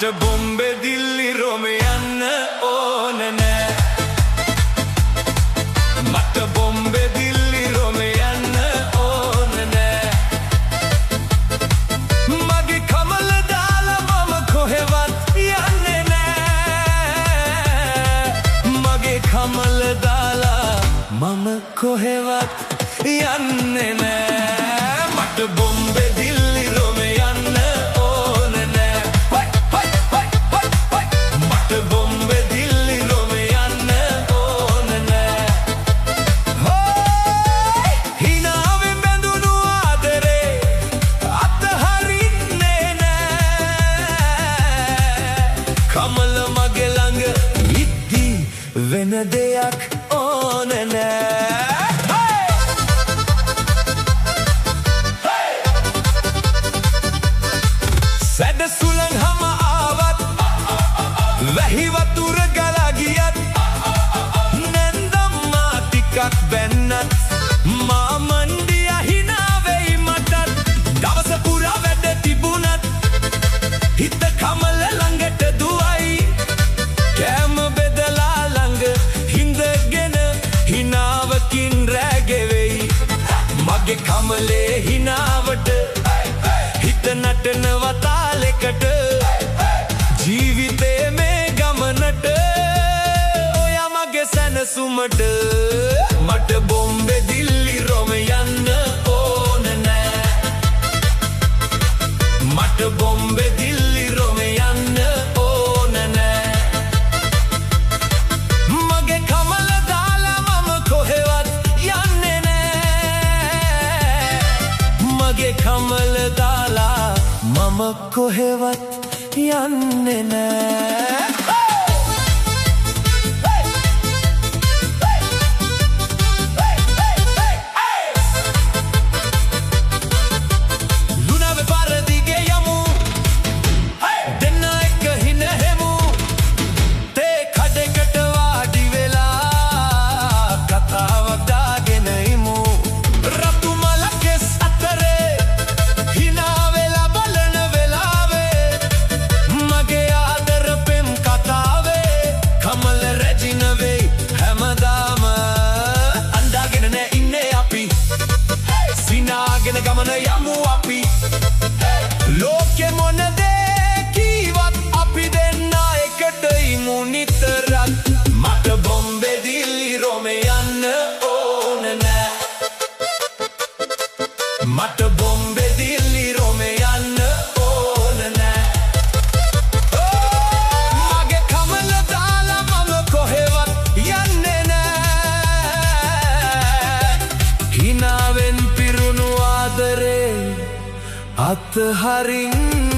මට බොම්බේ දිල්ලි රෝම යන්න ඕන නෑ මට බොම්බේ දිල්ලි රෝම යන්න ඕන නෑ මගේ කමල දාලා මම කොහෙවත් යන්නේ නෑ මගේ කමල දාලා මම කොහෙවත් යන්නේ නෑ මට බොම්බේ දිල්ලි රෝම යන්න ඕන නෑ මට බොම්බේ දිල්ලි රෝම යන්න ඕන නෑ හිනාවෙන් බැඳුණු ආදරේ අතහරින්නේ නෑ කමල මගේ ළඟ ඉද්දි වෙන දෙයක් ඕන නෑ සැඩ සුළං හම ආවත් වැහි වතුර ගලා ගියත් නැන්දම්මා ටිකක් බැන්නත් මා මණ්ඩිය හිනා වෙයි මටත් දවස පුරා වැඩ තිබුණත් හිත කමල ළඟට දුවයි කෑම බෙදලා ළඟ හිඳගෙන හිනාවකින් රැගෙවෙයි මගේ කමලේ හිනාවට හිත නටන වතාලෙකට ජීවිතේ මේ ගමනට ඔයා මගේ සැනසුමට මට බොම්බේ දිල්ලි රෝම යන්න ඕන නෑ මට බොම්බේ දිල්ලි රෝම යන්න ඕන නෑ මගේ කමල දාලා මම කොහෙවත් යන්නේ නෑ මගේ කමල දාලා මම කොහෙවත් යන්නේ නෑ ලුණාවේ පාර දිගේ යමු දෙන්න එක හින හෙමු තේ කඩේකට වාඩි වෙලා කතාවක් දාගෙන ඉමු රතු මලකෙස් අතරේ හිනා වෙලා බලන වෙලාවේ මගේ ආදර පෙම් කතාවේ කමල රැජින වෙයි හැමදාම අඳාගෙන නෑ ඉන්නේ අපි සිනාගෙන ගමන යමු අපි ලෝකෙ මොන දේ කීවත් අපි දෙන්න එකට ඉමු නිතරක් මට බොම්බේ දිල්ලි රෝම යන්න ඕන නෑ මට බොම්බේ දිල්ලි රෝම යන්න ඕන නෑ මගේ කමල දාලා මම කොහෙවත් යන්නේ නෑ හිනාවෙන් පිරුණු ආදරේ අතහරින්න